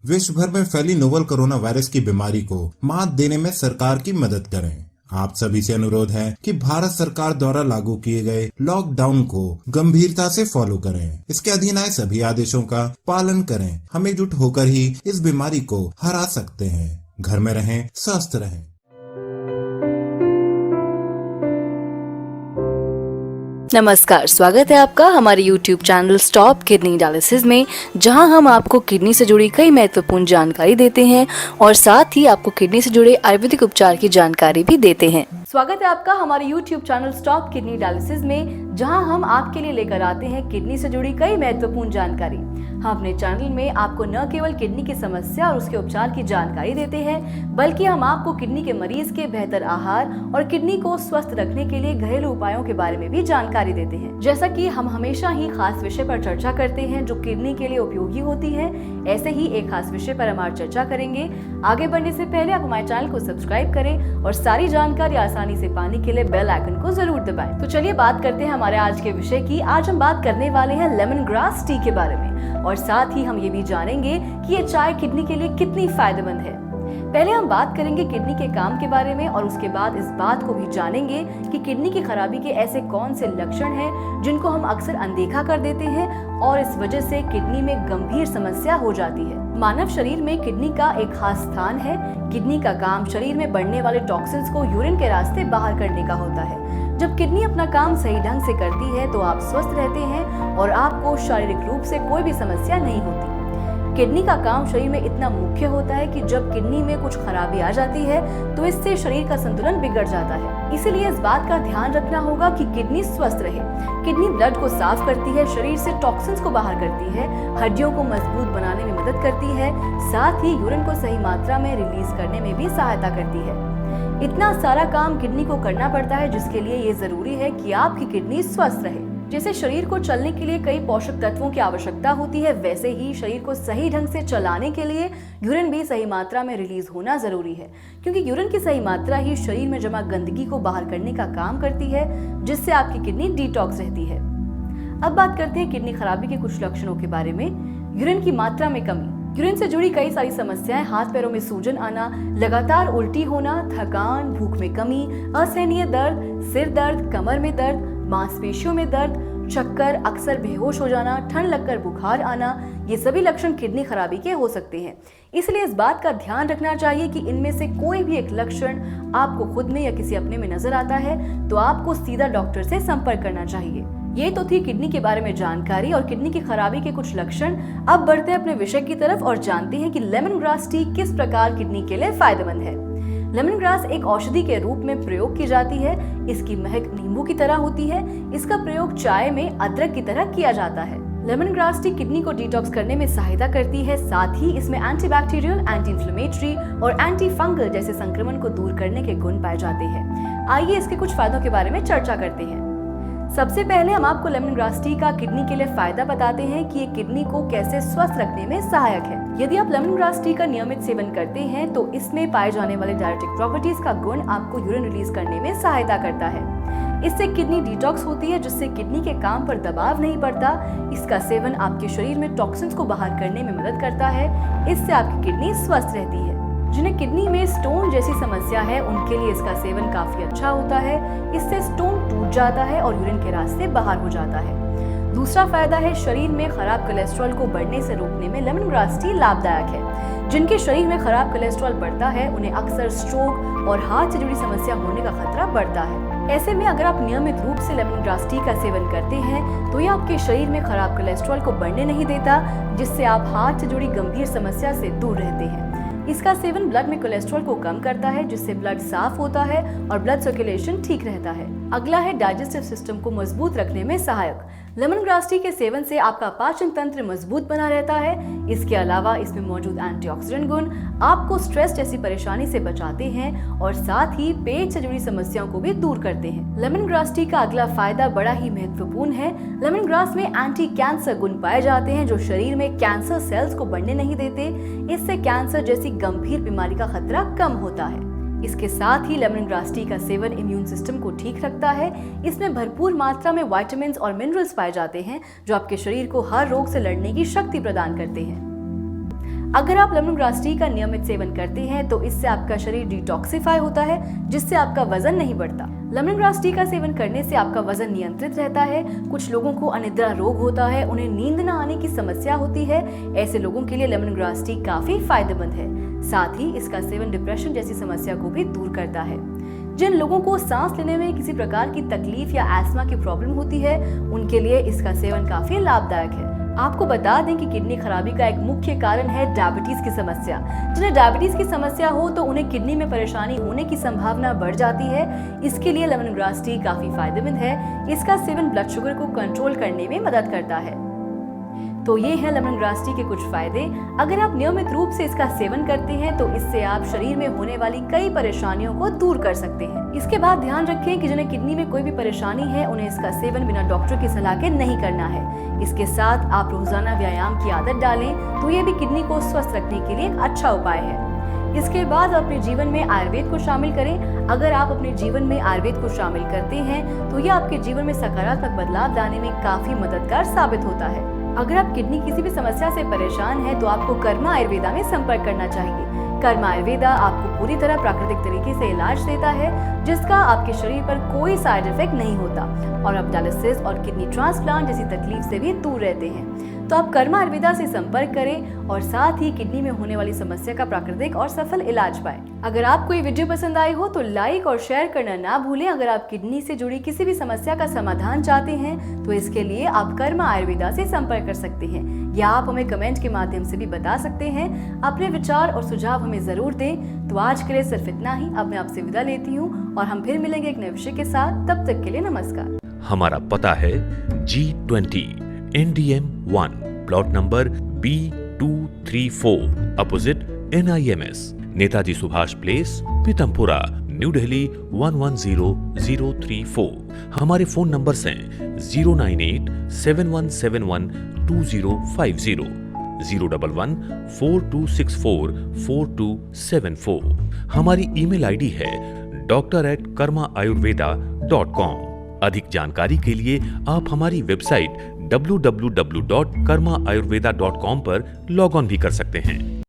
विश्व भर में फैली नोवल कोरोना वायरस की बीमारी को मात देने में सरकार की मदद करें। आप सभी से अनुरोध है कि भारत सरकार द्वारा लागू किए गए लॉकडाउन को गंभीरता से फॉलो करें। इसके अधीन आए सभी आदेशों का पालन करें। हम एकजुट होकर ही इस बीमारी को हरा सकते हैं। घर में रहें, स्वस्थ रहें। नमस्कार, स्वागत है आपका हमारे YouTube channel stop kidney dialysis में, जहां हम आपको किडनी से जुड़ी कई महत्वपूर्ण जानकारी देते हैं और साथ ही आपको किडनी से जुड़े आयुर्वेदिक उपचार की जानकारी भी देते हैं। स्वागत है आपका हमारे YouTube channel stop kidney dialysis में, जहां हम आपके लिए लेकर आते हैं किडनी से जुड़ी कई महत्वपूर्ण जानकारी। हम अपने चैनल में आपको न केवल किडनी की समस्या और उसके उपचार की जानकारी देते हैं, बल्कि हम आपको किडनी के मरीज के बेहतर आहार और किडनी को स्वस्थ रखने के लिए घरेलू उपायों के बारे में भी जानकारी देते हैं। जैसा कि हम हमेशा ही खास विषय पर चर्चा करते हैं जो किडनी के लिए उपयोगी होती है, ऐसे ही एक खास विषय पर हम आज चर्चा करेंगे। आगे बढ़ने से पहले आप हमारे चैनल को सब्सक्राइब करें और सारी जानकारी आसानी से पाने के लिए बेल आइकन को जरूर दबाएं। तो चलिए बात करते हैं हमारे आज के विषय की। आज हम बात करने वाले हैं लेमन ग्रास टी के बारे में और साथ ही हम ये भी जानेंगे कि ये चाय किडनी के लिए कितनी फायदेमंद है। पहले हम बात करेंगे किडनी के काम के बारे में और उसके बाद इस बात को भी जानेंगे कि किडनी की खराबी के ऐसे कौन से लक्षण हैं जिनको हम अक्सर अनदेखा कर देते हैं और इस वजह से किडनी में गंभीर समस्या हो जाती है। मानव शरीर में किडनी का एक खास स्थान है। किडनी का काम शरीर में बढ़ने वाले टॉक्सिन्स को यूरिन के रास्ते बाहर करने का होता है। जब किडनी अपना काम सही ढंग से करती है तो आप स्वस्थ रहते हैं और आपको शारीरिक रूप से कोई भी समस्या नहीं होती। किडनी का काम शरीर में इतना मुख्य होता है कि जब किडनी में कुछ खराबी आ जाती है तो इससे शरीर का संतुलन बिगड़ जाता है। इसीलिए इस बात का ध्यान रखना होगा कि किडनी स्वस्थ रहे। किडनी ब्लड को साफ करती है, शरीर से टॉक्सिन्स को बाहर करती है, हड्डियों को मजबूत बनाने में मदद करती है, साथ ही यूरिन को सही मात्रा में रिलीज करने में भी सहायता करती है। इतना सारा काम किडनी को करना पड़ता है, जिसके लिए ये जरूरी है कि आपकी किडनी स्वस्थ रहे। जैसे शरीर को चलने के लिए कई पोषक तत्वों की आवश्यकता होती है, वैसे ही शरीर को सही ढंग से चलाने के लिए यूरिन भी सही मात्रा में रिलीज होना जरूरी है, क्योंकि यूरिन की सही मात्रा ही शरीर में जमा गंदगी को बाहर करने का काम करती है, जिससे आपकी किडनी डिटॉक्स रहती है। अब बात करते हैं किडनी खराबी के कुछ लक्षणों के बारे में। यूरिन की मात्रा में कमी। यूरिन से जुड़ी कई सारी समस्याएं, हाथ पैरों में सूजन आना, लगातार उल्टी होना, थकान, भूख में कमी, असहनीय दर्द, सिर दर्द, कमर में दर्द, मांसपेशियों में दर्द, चक्कर, अक्सर बेहोश हो जाना, ठंड लगकर बुखार आना, ये सभी लक्षण किडनी खराबी के हो सकते हैं। इसलिए इस बात का ध्यान रखना चाहिए कि इनमें से कोई भी एक लक्षण आपको खुद में या किसी अपने में नजर आता है तो आपको सीधा डॉक्टर से संपर्क करना चाहिए। ये तो थी किडनी के बारे में जानकारी और किडनी की खराबी के कुछ लक्षण। अब बढ़ते हैं अपने विषय की तरफ और जानते हैं कि लेमन ग्रास टी किस प्रकार किडनी के लिए फायदेमंद है। लेमन ग्रास एक औषधि के रूप में प्रयोग की जाती है। इसकी महक नींबू की तरह होती है। इसका प्रयोग चाय में अदरक की तरह किया जाता है। लेमन ग्रास टी किडनी को डिटॉक्स करने में सहायता करती है। साथ ही इसमें एंटीबैक्टीरियल, एंटी इंफ्लेमेटरी और एंटी फंगल जैसे संक्रमण को दूर करने के गुण पाए जाते हैं। आइए इसके कुछ फायदों के बारे में चर्चा करते हैं। सबसे पहले हम आपको लेमन ग्रास टी का किडनी के लिए फायदा बताते हैं कि ये किडनी को कैसे स्वस्थ रखने में सहायक है। यदि आप लेमन ग्रास टी का नियमित सेवन करते हैं तो इसमें पाए जाने वाले डायरेटिक प्रॉपर्टीज का गुण आपको यूरिन रिलीज करने में सहायता करता है। इससे किडनी डिटॉक्स होती है, जिससे किडनी के काम पर दबाव नहीं पड़ता। इसका सेवन आपके शरीर में टॉक्सिन्स को बाहर करने में मदद करता है। इससे आपकी किडनी स्वस्थ रहती है। जिन्हें किडनी में स्टोन जैसी समस्या है उनके लिए इसका सेवन काफी अच्छा होता है। इससे स्टोन टूट जाता है और यूरिन के रास्ते बाहर हो जाता है। दूसरा फायदा है शरीर में खराब कोलेस्ट्रॉल को बढ़ने से रोकने में लेमन ग्रास टी लाभदायक है। जिनके शरीर में खराब कोलेस्ट्रॉल बढ़ता है उन्हें अक्सर स्ट्रोक और हार्ट से जुड़ी समस्या होने का खतरा बढ़ता है। ऐसे में अगर आप नियमित रूप से लेमन ग्रास टी का सेवन करते हैं तो ये आपके शरीर में खराब कोलेस्ट्रॉल को बढ़ने नहीं देता, जिससे आप हार्ट से जुड़ी गंभीर समस्या से दूर रहते हैं। इसका सेवन ब्लड में कोलेस्ट्रॉल को कम करता है, जिससे ब्लड साफ होता है और ब्लड सर्कुलेशन ठीक रहता है। अगला है डाइजेस्टिव सिस्टम को मजबूत रखने में सहायक। लेमन ग्रास टी के सेवन से आपका पाचन तंत्र मजबूत बना रहता है। इसके अलावा इसमें मौजूद एंटीऑक्सीडेंट गुण आपको स्ट्रेस जैसी परेशानी से बचाते हैं और साथ ही पेट से जुड़ी समस्याओं को भी दूर करते हैं। लेमन ग्रास टी का अगला फायदा बड़ा ही महत्वपूर्ण है। लेमन ग्रास में एंटी कैंसर गुण पाए जाते हैं जो शरीर में कैंसर सेल्स को बढ़ने नहीं देते। इससे कैंसर जैसी गंभीर बीमारी का खतरा कम होता है। इसके साथ ही लेमन ग्रास टी का सेवन इम्यून सिस्टम को ठीक रखता है। इसमें भरपूर मात्रा में विटामिन्स और मिनरल्स पाए जाते हैं जो आपके शरीर को हर रोग से लड़ने की शक्ति प्रदान करते हैं। अगर आप लेमन ग्रास टी का नियमित सेवन करते हैं तो इससे आपका शरीर डिटॉक्सिफाई होता है, जिससे आपका वजन नहीं बढ़ता। लेमन ग्रास टी का सेवन करने से आपका वजन नियंत्रित रहता है। कुछ लोगों को अनिद्रा रोग होता है, उन्हें नींद न आने की समस्या होती है। ऐसे लोगों के लिए लेमन ग्रास टी काफी फायदेमंद है। साथ ही इसका सेवन डिप्रेशन जैसी समस्या को भी दूर करता है। जिन लोगों को सांस लेने में किसी प्रकार की तकलीफ या एस्मा की प्रॉब्लम होती है, उनके लिए इसका सेवन काफी लाभदायक है। आपको बता दें कि किडनी खराबी का एक मुख्य कारण है डायबिटीज की समस्या। जिन्हें डायबिटीज की समस्या हो तो उन्हें किडनी में परेशानी होने की संभावना बढ़ जाती है। इसके लिए लेमन ग्रास टी काफी फायदेमंद है। इसका सेवन ब्लड शुगर को कंट्रोल करने में मदद करता है। तो ये है लेमन ग्रास टी के कुछ फायदे। अगर आप नियमित रूप से इसका सेवन करते हैं तो इससे आप शरीर में होने वाली कई परेशानियों को दूर कर सकते हैं। इसके बाद ध्यान रखें कि जिन्हें किडनी में कोई भी परेशानी है, उन्हें इसका सेवन बिना डॉक्टर की सलाह के नहीं करना है। इसके साथ आप रोजाना व्यायाम की आदत डालें तो ये भी किडनी को स्वस्थ रखने के लिए एक अच्छा उपाय है। इसके बाद अपने जीवन में आयुर्वेद को शामिल करें। अगर आप अपने जीवन में आयुर्वेद को शामिल करते हैं तो यह आपके जीवन में सकारात्मक बदलाव लाने में काफी मददगार साबित होता है। अगर आप किडनी किसी भी समस्या से परेशान हैं तो आपको कर्मा आयुर्वेदा में संपर्क करना चाहिए। कर्मा आयुर्वेदा आपको पूरी तरह प्राकृतिक तरीके से इलाज देता है, जिसका आपके शरीर पर कोई साइड इफेक्ट नहीं होता और आप डायलिसिस और किडनी ट्रांसप्लांट जैसी तकलीफ से भी दूर रहते हैं। तो आप कर्मा आयुर्वेदा से संपर्क करें और साथ ही किडनी में होने वाली समस्या का प्राकृतिक और सफल इलाज पाएं। अगर आपको ये वीडियो पसंद आई हो तो लाइक और शेयर करना ना भूलें। अगर आप किडनी से जुड़ी किसी भी समस्या का समाधान चाहते हैं तो इसके लिए आप कर्मा आयुर्वेदा से संपर्क कर सकते हैं, या आप हमें कमेंट के माध्यम से भी बता सकते हैं। अपने विचार और सुझाव हमें जरूर दें। तो आज के लिए सिर्फ इतना ही। अब मैं आपसे विदा लेती हूँ और हम फिर मिलेंगे एक नए विषय के साथ। तब तक के लिए नमस्कार। हमारा पता है G20 NDM 1 plot number B234 opposite NIMS, Netaji Subhash place, Pitampura, new Delhi 110034। हमारे फोन नंबर्स हैं 09871712050, 01142644274। हमारी ईमेल आईडी है doctor@karmaayurveda.com। अधिक जानकारी के लिए आप हमारी वेबसाइट www.karmaayurveda.com पर लॉग ऑन भी कर सकते हैं।